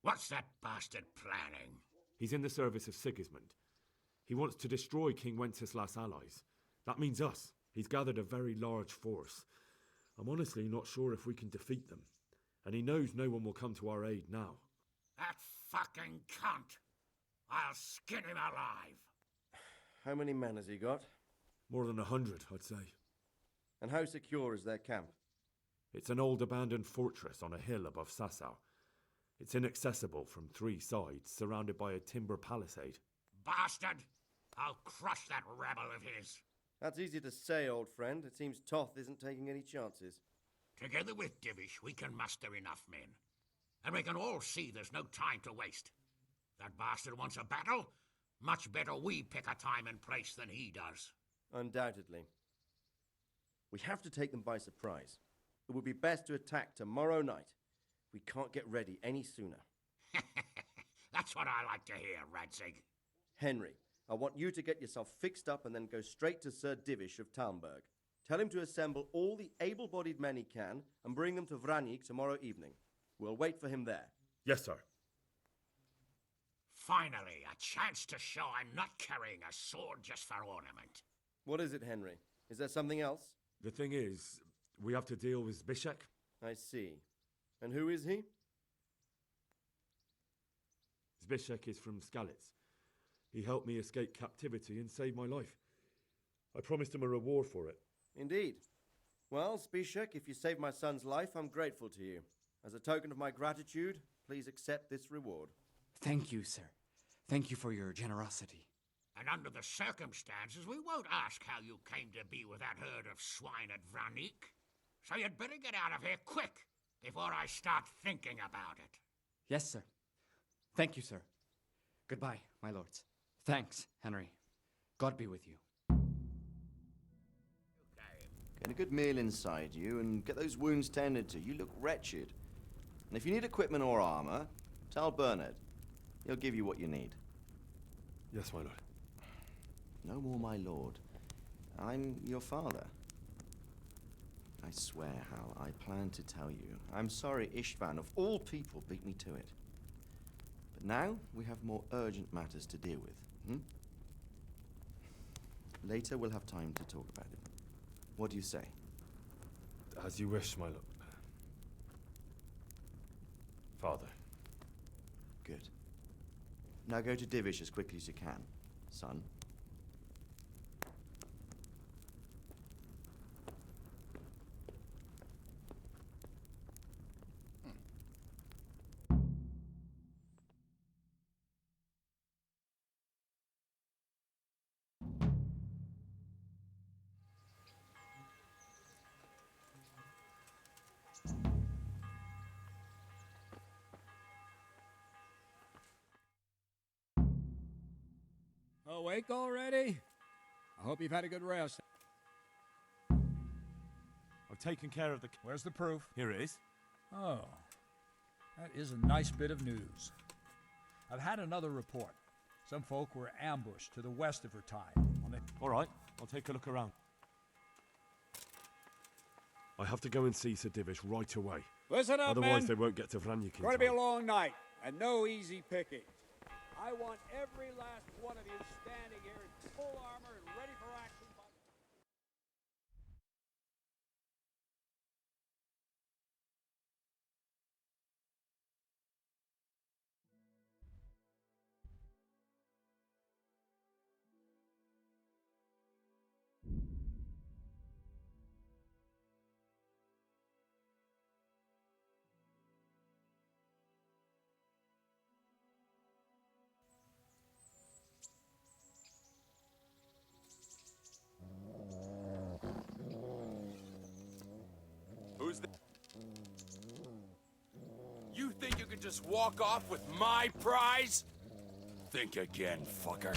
What's that bastard planning? He's in the service of Sigismund. He wants to destroy King Wenceslas' allies. That means us. He's gathered a very large force. I'm honestly not sure if we can defeat them. And he knows no one will come to our aid now. That fucking cunt! I'll skin him alive! How many men has he got? More than 100, I'd say. And how secure is their camp? It's an old abandoned fortress on a hill above Sasau. It's inaccessible from 3 sides, surrounded by a timber palisade. Bastard! I'll crush that rebel of his! That's easy to say, old friend. It seems Toth isn't taking any chances. Together with Divish, we can muster enough men. And we can all see there's no time to waste. That bastard wants a battle? Much better we pick a time and place than he does. Undoubtedly. We have to take them by surprise. It would be best to attack tomorrow night. We can't get ready any sooner. That's what I like to hear, Radzig. Henry, I want you to get yourself fixed up and then go straight to Sir Divish of Talmberg. Tell him to assemble all the able-bodied men he can and bring them to Vranика tomorrow evening. We'll wait for him there. Yes, sir. Finally, a chance to show I'm not carrying a sword just for ornament. What is it, Henry? Is there something else? The thing is, we have to deal with Zbyszek. I see. And who is he? Zbyszek is from Skalitz. He helped me escape captivity and saved my life. I promised him a reward for it. Indeed. Well, Zbyszek, if you saved my son's life, I'm grateful to you. As a token of my gratitude, please accept this reward. Thank you, sir. Thank you for your generosity. And under the circumstances, we won't ask how you came to be with that herd of swine at Vranика. So you'd better get out of here quick, before I start thinking about it. Yes, sir. Thank you, sir. Goodbye, my lords. Thanks, Henry. God be with you. Get a good meal inside you and get those wounds tended to. You look wretched. And if you need equipment or armor, tell Bernard. He'll give you what you need. Yes, my lord. No more, my lord. I'm your father. I swear, Hal, I planned to tell you. I'm sorry Istvan, of all people, beat me to it. But now we have more urgent matters to deal with. Later we'll have time to talk about it. What do you say? As you wish, my lord. Father. Good. Now go to Divish as quickly as you can, son. Awake already? I hope you've had a good rest. I've taken care of the... Where's the proof? Here it is. Oh, that is a nice bit of news. I've had another report. Some folk were ambushed to the west of Vertine. All right, I'll take a look around. I have to go and see Sir Divish right away. Listen up, Otherwise men. they won't get to Vranика in It's going to be a time. long night, and no easy picking. I want every last one of you standing here in full armor and ready for action. Who's that? You think you can just walk off with my prize? Think again, fucker.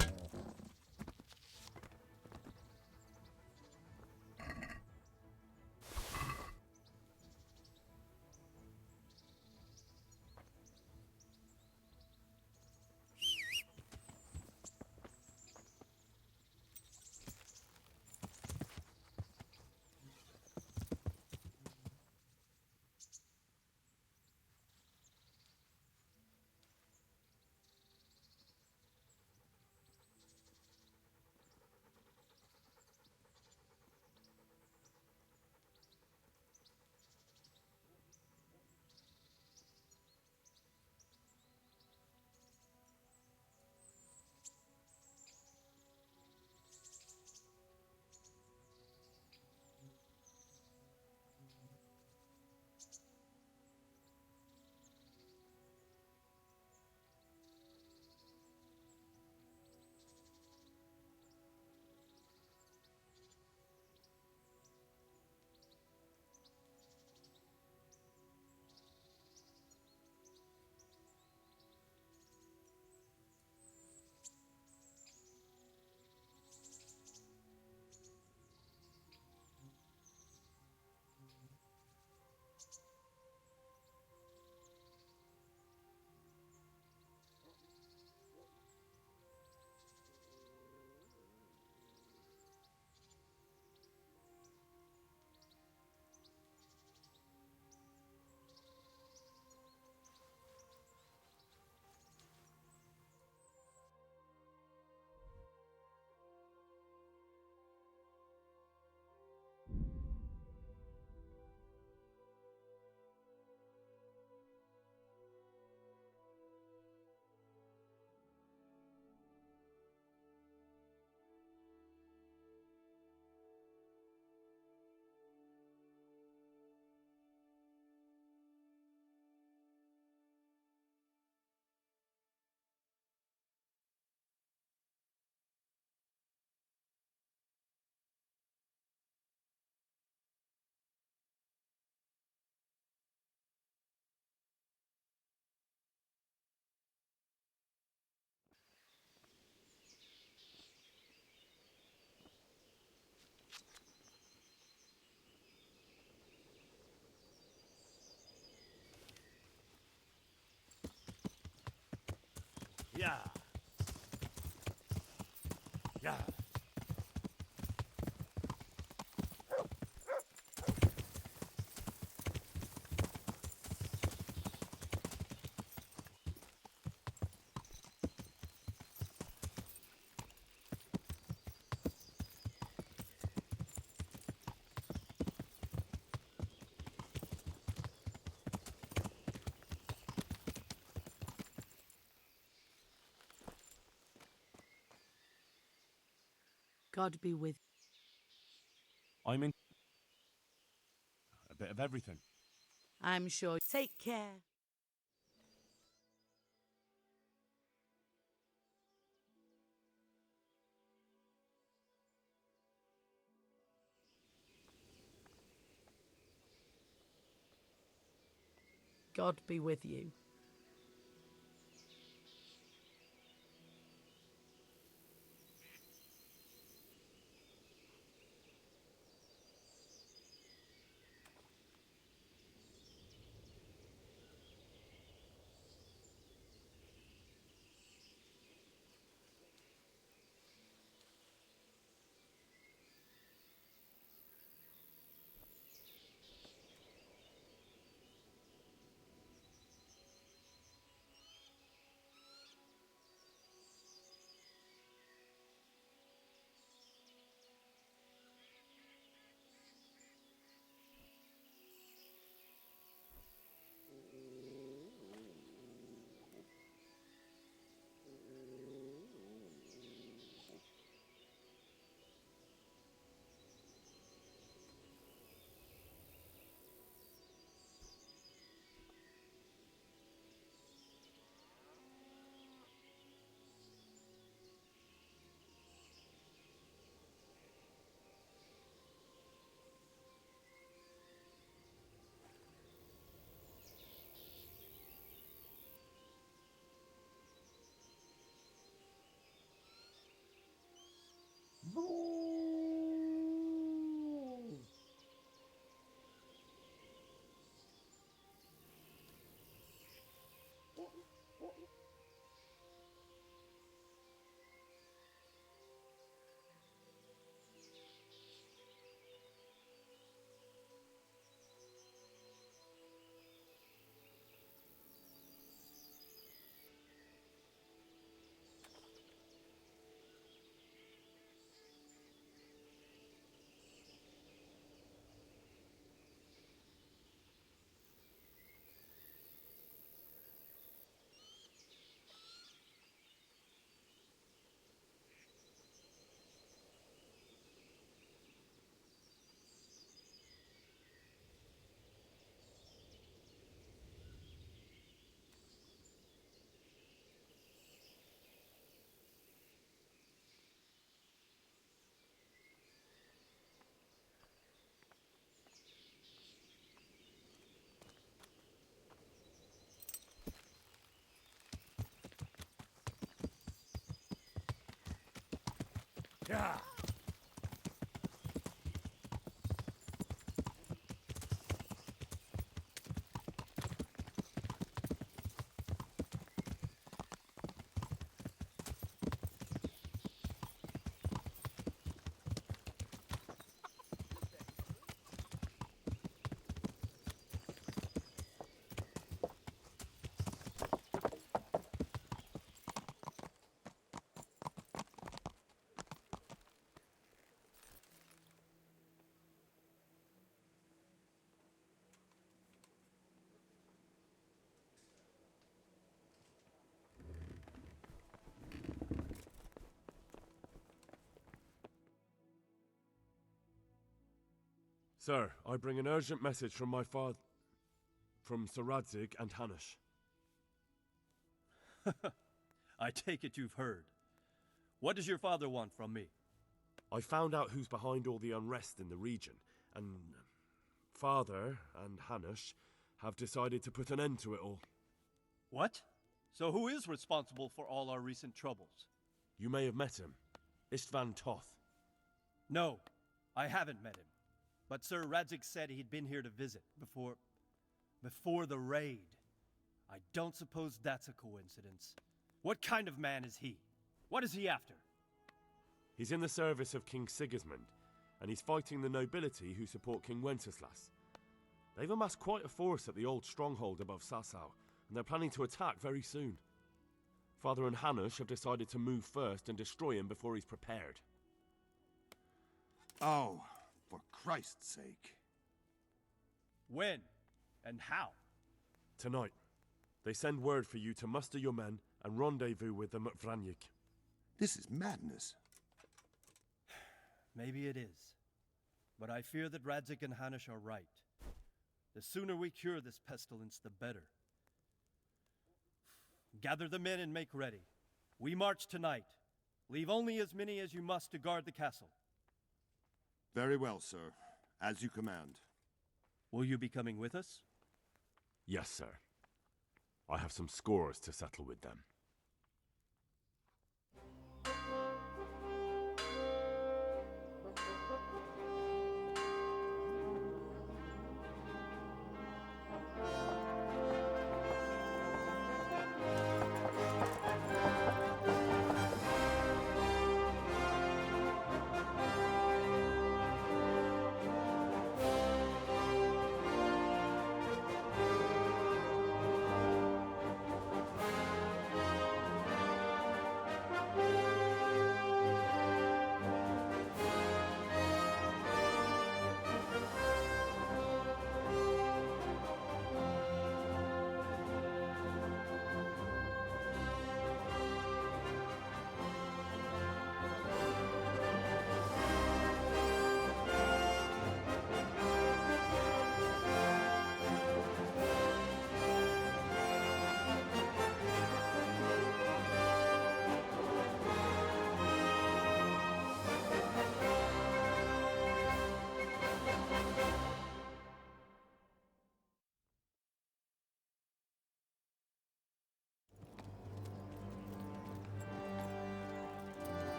Yeah. Yeah. God be with I'm in a bit of everything. I'm sure. Take care. God be with you. Yeah. Sir, I bring an urgent message from my father, from Sir Radzig and Hanush. I take it you've heard. What does your father want from me? I found out who's behind all the unrest in the region, and Father and Hanush have decided to put an end to it all. What? So who is responsible for all our recent troubles? You may have met him, Istvan Toth. No, I haven't met him. But Sir Radzig said he'd been here to visit before the raid. I don't suppose that's a coincidence. What kind of man is he? What is he after? He's in the service of King Sigismund, and he's fighting the nobility who support King Wenceslas. They've amassed quite a force at the old stronghold above Sasau, and they're planning to attack very soon. Father and Hanush have decided to move first and destroy him before he's prepared. Oh, for Christ's sake. When? And how? Tonight. They send word for you to muster your men and rendezvous with them at Vranика. This is madness. Maybe it is. But I fear that Radzik and Hanush are right. The sooner we cure this pestilence, the better. Gather the men and make ready. We march tonight. Leave only as many as you must to guard the castle. Very well, sir. As you command. Will you be coming with us? Yes, sir. I have some scores to settle with them.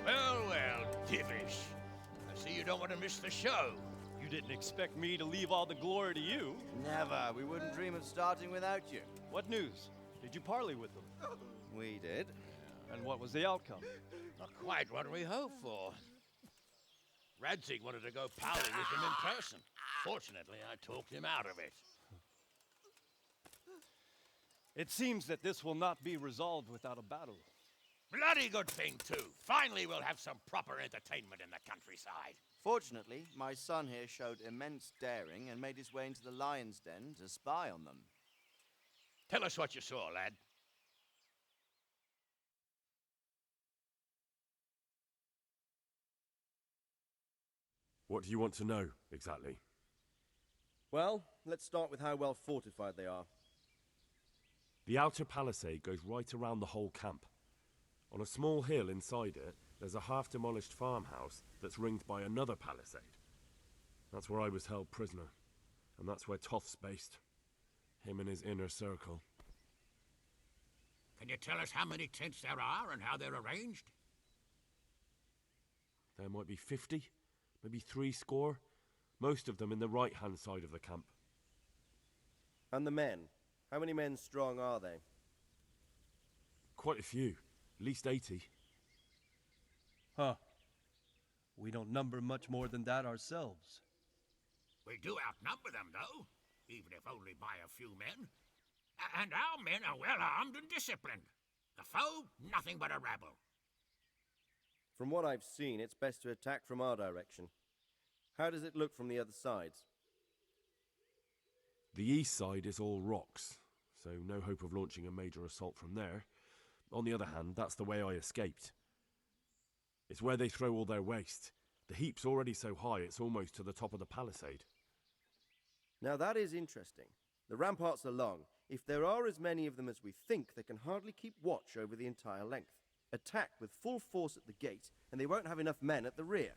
Well, Divish. I see you don't want to miss the show. You didn't expect me to leave all the glory to you. Never. We wouldn't dream of starting without you. What news? Did you parley with them? We did. And what was the outcome? Not quite what we hoped for. Radzik wanted to go pally with him in person. Fortunately, I talked him out of it. It seems that this will not be resolved without a battle. Bloody good thing, too. Finally, we'll have some proper entertainment in the countryside. Fortunately, my son here showed immense daring and made his way into the lion's den to spy on them. Tell us what you saw, lad. What do you want to know, exactly? Well, let's start with how well fortified they are. The outer palisade goes right around the whole camp. On a small hill inside it, there's a half-demolished farmhouse that's ringed by another palisade. That's where I was held prisoner, and that's where Toth's based. Him and his inner circle. Can you tell us how many tents there are and how they're arranged? There might be 50, maybe 60, most of them in the right-hand side of the camp. And the men? How many men strong are they? Quite a few, at least 80. Huh. We don't number much more than that ourselves. We do outnumber them, though, even if only by a few men. And our men are well armed and disciplined. The foe, nothing but a rabble. From what I've seen, it's best to attack from our direction. How does it look from the other sides? The east side is all rocks, so no hope of launching a major assault from there. On the other hand, that's the way I escaped. It's where they throw all their waste. The heap's already so high it's almost to the top of the palisade. Now that is interesting. The ramparts are long. If there are as many of them as we think, they can hardly keep watch over the entire length. Attack with full force at the gate, and they won't have enough men at the rear.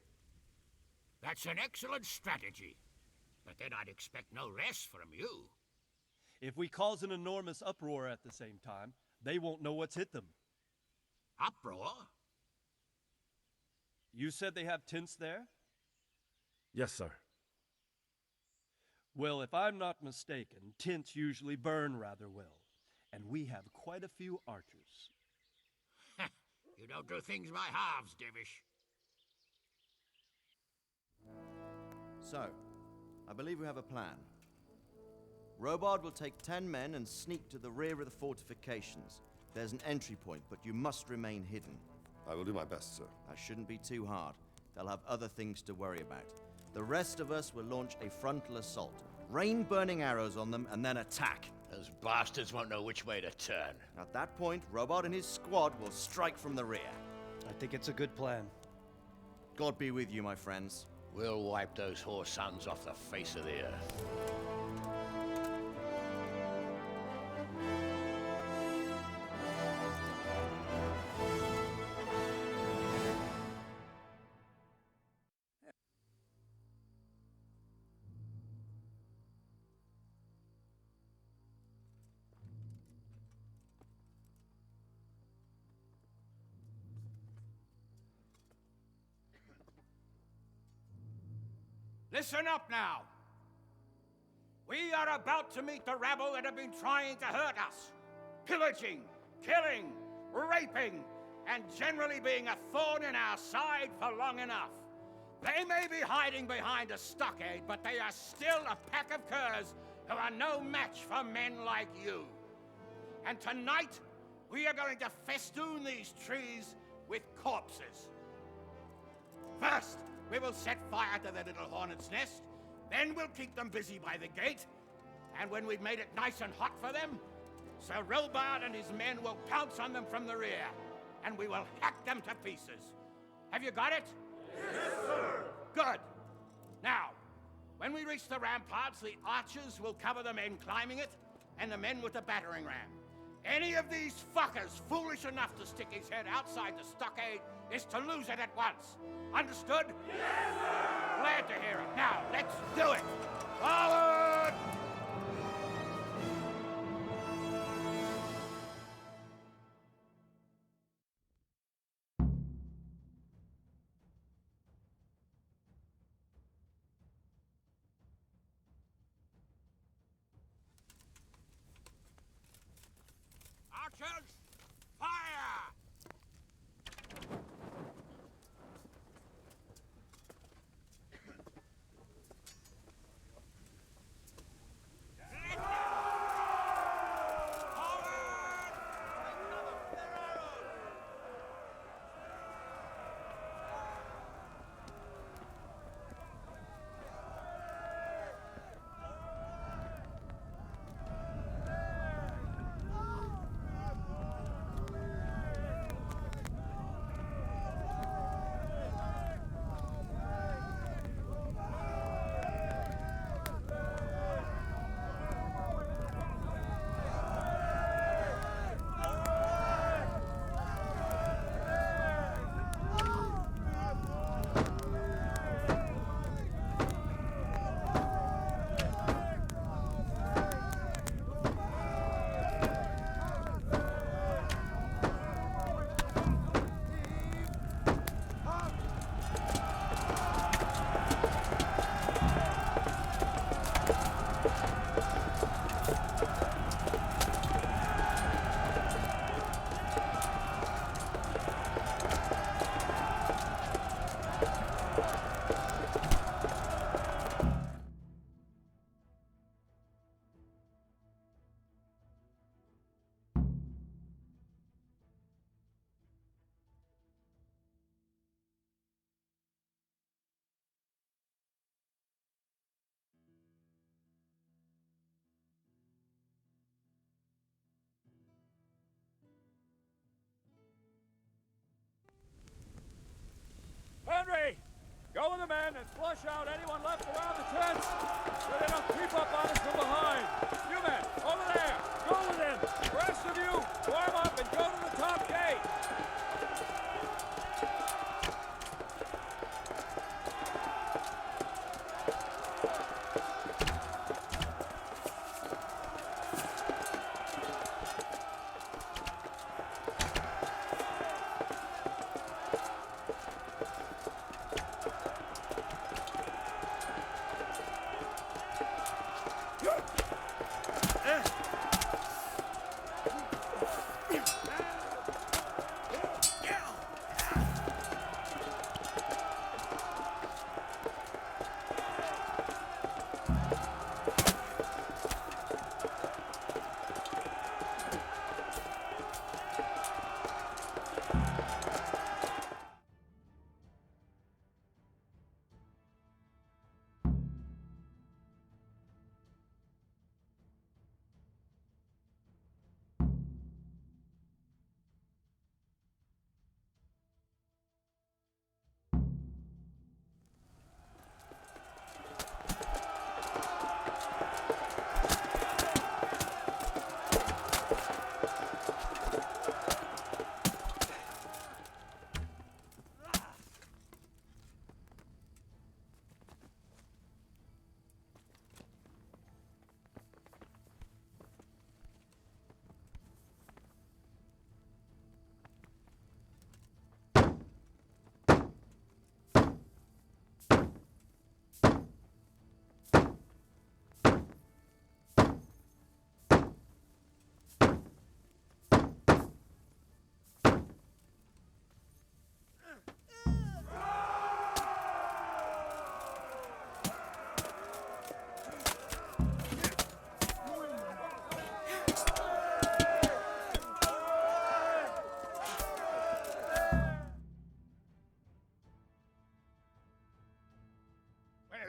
That's an excellent strategy. But then I'd expect no less from you. If we cause an enormous uproar at the same time, they won't know what's hit them. Uproar? You said they have tents there? Yes, sir. Well, if I'm not mistaken, tents usually burn rather well, and we have quite a few archers. You don't do things by halves, Divish. So, I believe we have a plan. Robard will take 10 men and sneak to the rear of the fortifications. There's an entry point, but you must remain hidden. I will do my best, sir. That shouldn't be too hard. They'll have other things to worry about. The rest of us will launch a frontal assault. Rain burning arrows on them and then attack. Those bastards won't know which way to turn. At that point, Robard and his squad will strike from the rear. I think it's a good plan. God be with you, my friends. We'll wipe those whore sons off the face of the earth. Listen up now. We are about to meet the rabble that have been trying to hurt us. Pillaging, killing, raping, and generally being a thorn in our side for long enough. They may be hiding behind a stockade, but they are still a pack of curs who are no match for men like you. And tonight, we are going to festoon these trees with corpses. First, we will set fire to their little hornet's nest. Then we'll keep them busy by the gate. And when we've made it nice and hot for them, Sir Robard and his men will pounce on them from the rear. And we will hack them to pieces. Have you got it? Yes, sir! Good. Now, when we reach the ramparts, the archers will cover the men climbing it, and the men with the battering ram. Any of these fuckers foolish enough to stick his head outside the stockade is to lose it at once. Understood? Yes, sir! Glad to hear it. Now, let's do it! Forward! Archers, fire! Henry! Go with the men and flush out anyone left around the tents so they don't creep up on us from behind. You men, over there, go with them. The rest of you, warm up and go to the top gate.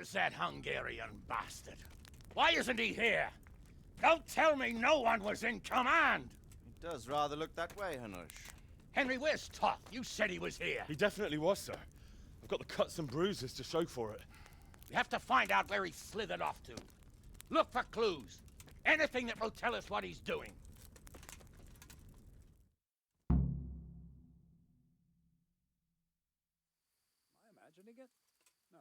Where's that Hungarian bastard? Why isn't he here? Don't tell me no one was in command! It does rather look that way, Hanush. Henry, where's Toth? You said he was here. He definitely was, sir. I've got the cuts and bruises to show for it. We have to find out where he slithered off to. Look for clues. Anything that will tell us what he's doing. Am I imagining it? No.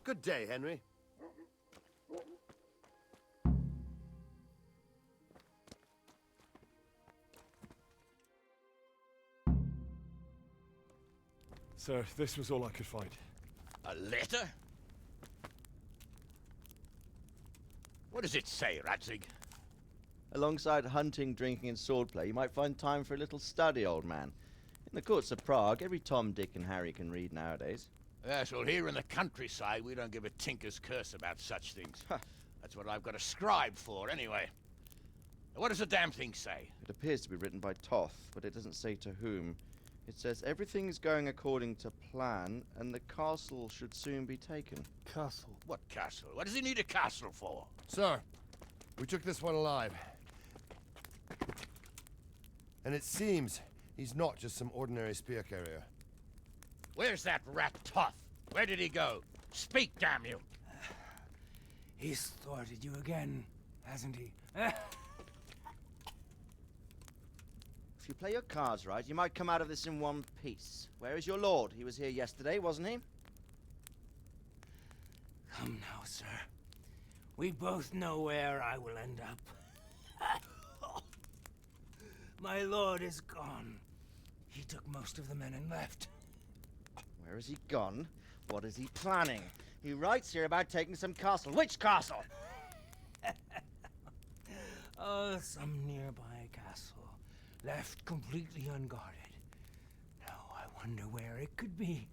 Good day, Henry. Sir, this was all I could find. A letter? What does it say, Radzig? Alongside hunting, drinking, and swordplay, you might find time for a little study, old man. In the courts of Prague, every Tom, Dick, and Harry can read nowadays. Yes, well, here in the countryside, we don't give a tinker's curse about such things. That's what I've got a scribe for, anyway. What does the damn thing say? It appears to be written by Toth, but it doesn't say to whom. It says everything is going according to plan, and the castle should soon be taken. Castle? What castle? What does he need a castle for? Sir, we took this one alive. And it seems he's not just some ordinary spear carrier. Where's that rat Toth? Where did he go? Speak, damn you! He's thwarted you again, hasn't he? If you play your cards right, you might come out of this in one piece. Where is your lord? He was here yesterday, wasn't he? Come now, sir. We both know where I will end up. My lord is gone. He took most of the men and left. Where has he gone? What is he planning? He writes here about taking some castle. Which castle? some nearby castle, left completely unguarded. Now I wonder where it could be.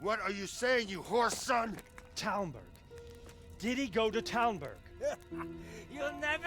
What are you saying, you horse son? Talmberg. Did he go to Talmberg? You'll never